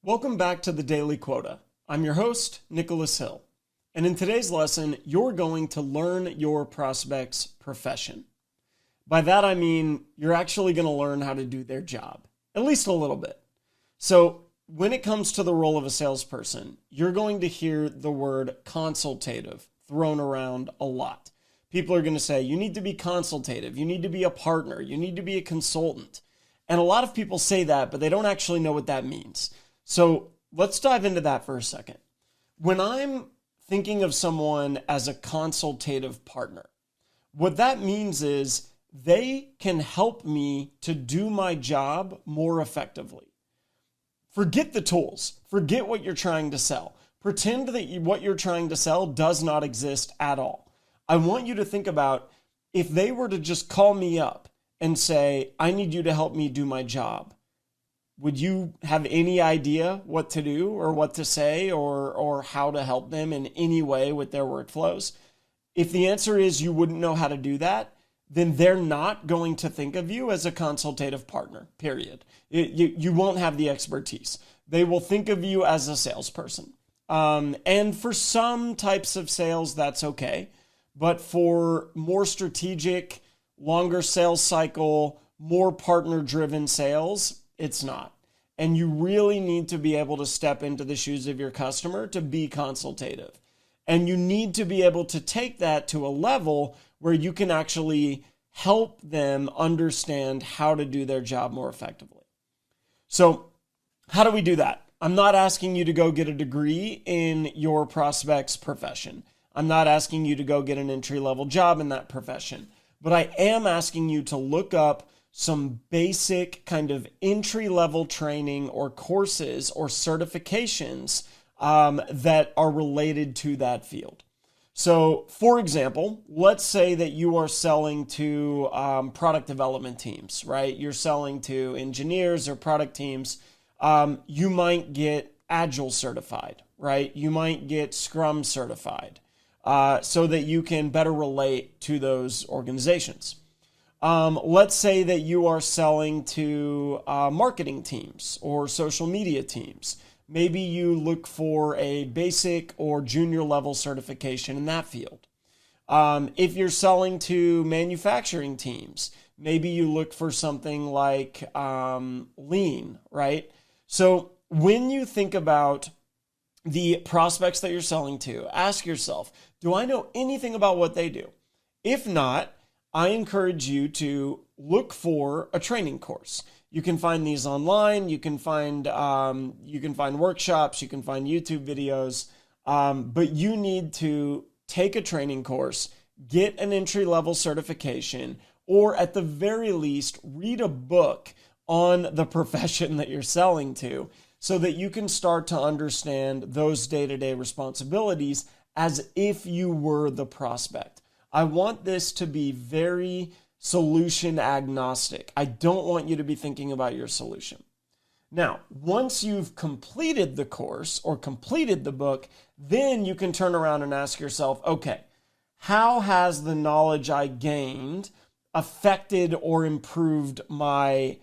Welcome back to the Daily Quota. I'm your host, Nicholas Hill. And in today's lesson, you're going to learn your prospect's profession. By that, I mean you're actually going to learn how to do their job, at least a little bit. So when it comes to the role of a salesperson, you're going to hear the word consultative thrown around a lot. People are going to say, you need to be consultative, you need to be a partner, you need to be a consultant. And a lot of people say that, but they don't actually know what that means. So let's dive into that for a second. When I'm thinking of someone as a consultative partner, what that means is they can help me to do my job more effectively. Forget the tools. Forget what you're trying to sell. Pretend that what you're trying to sell does not exist at all. I want you to think about if they were to just call me up and say, I need you to help me do my job. Would you have any idea what to do or what to say or how to help them in any way with their workflows? If the answer is you wouldn't know how to do that, then they're not going to think of you as a consultative partner, period. You won't have the expertise. They will think of you as a salesperson. And for some types of sales, that's okay. But for more strategic, longer sales cycle, more partner-driven sales, it's not. And you really need to be able to step into the shoes of your customer to be consultative. And you need to be able to take that to a level where you can actually help them understand how to do their job more effectively. So how do we do that? I'm not asking you to go get a degree in your prospect's profession. I'm not asking you to go get an entry-level job in that profession. But I am asking you to look up some basic kind of entry-level training or courses or certifications that are related to that field. So, for example, let's say that you are selling to product development teams, right? You're selling to engineers or product teams. You might get Agile certified, right? You might get Scrum certified so that you can better relate to those organizations. Let's say that you are selling to marketing teams or social media teams. Maybe you look for a basic or junior level certification in that field. If you're selling to manufacturing teams, maybe you look for something like lean, right? So when you think about the prospects that you're selling to, ask yourself, do I know anything about what they do? If not, I encourage you to look for a training course. You can find these online. You can find workshops. You can find YouTube videos. But you need to take a training course, get an entry-level certification, or at the very least, read a book on the profession that you're selling to so that you can start to understand those day-to-day responsibilities as if you were the prospect. I want this to be very solution agnostic. I don't want you to be thinking about your solution. Now, once you've completed the course or completed the book, then you can turn around and ask yourself, okay, how has the knowledge I gained affected or improved my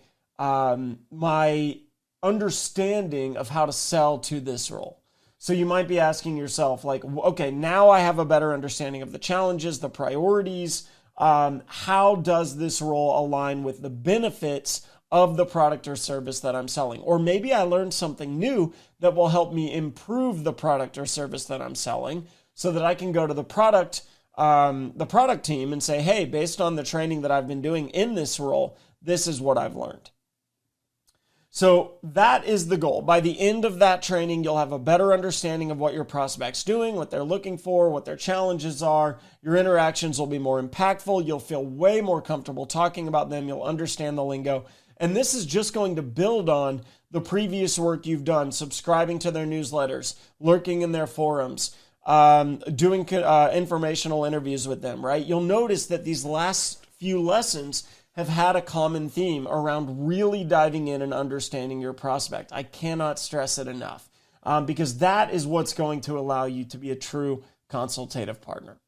understanding of how to sell to this role? So you might be asking yourself, like, okay, now I have a better understanding of the challenges, the priorities. How does this role align with the benefits of the product or service that I'm selling? Or maybe I learned something new that will help me improve the product or service that I'm selling so that I can go to the product team and say, hey, based on the training that I've been doing in this role, this is what I've learned. So that is the goal. By the end of that training, you'll have a better understanding of what your prospect's doing, what they're looking for, what their challenges are. Your interactions will be more impactful. You'll feel way more comfortable talking about them. You'll understand the lingo. And this is just going to build on the previous work you've done, subscribing to their newsletters, lurking in their forums, doing informational interviews with them, right? You'll notice that these last few lessons have had a common theme around really diving in and understanding your prospect. I cannot stress it enough because that is what's going to allow you to be a true consultative partner.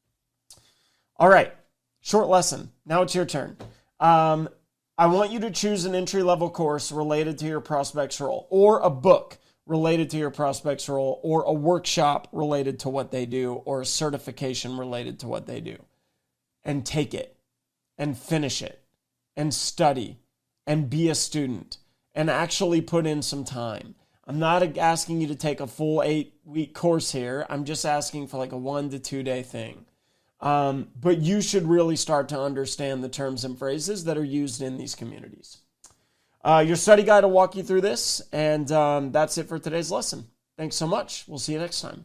All right, short lesson. Now it's your turn. I want you to choose an entry-level course related to your prospect's role or a book related to your prospects role, or a workshop related to what they do, or a certification related to what they do, and take it and finish it and study and be a student and actually put in some time. I'm not asking you to take a full 8-week course here. I'm just asking for like a 1 to 2 day thing. But you should really start to understand the terms and phrases that are used in these communities. Your study guide will walk you through this, and that's it for today's lesson. Thanks so much. We'll see you next time.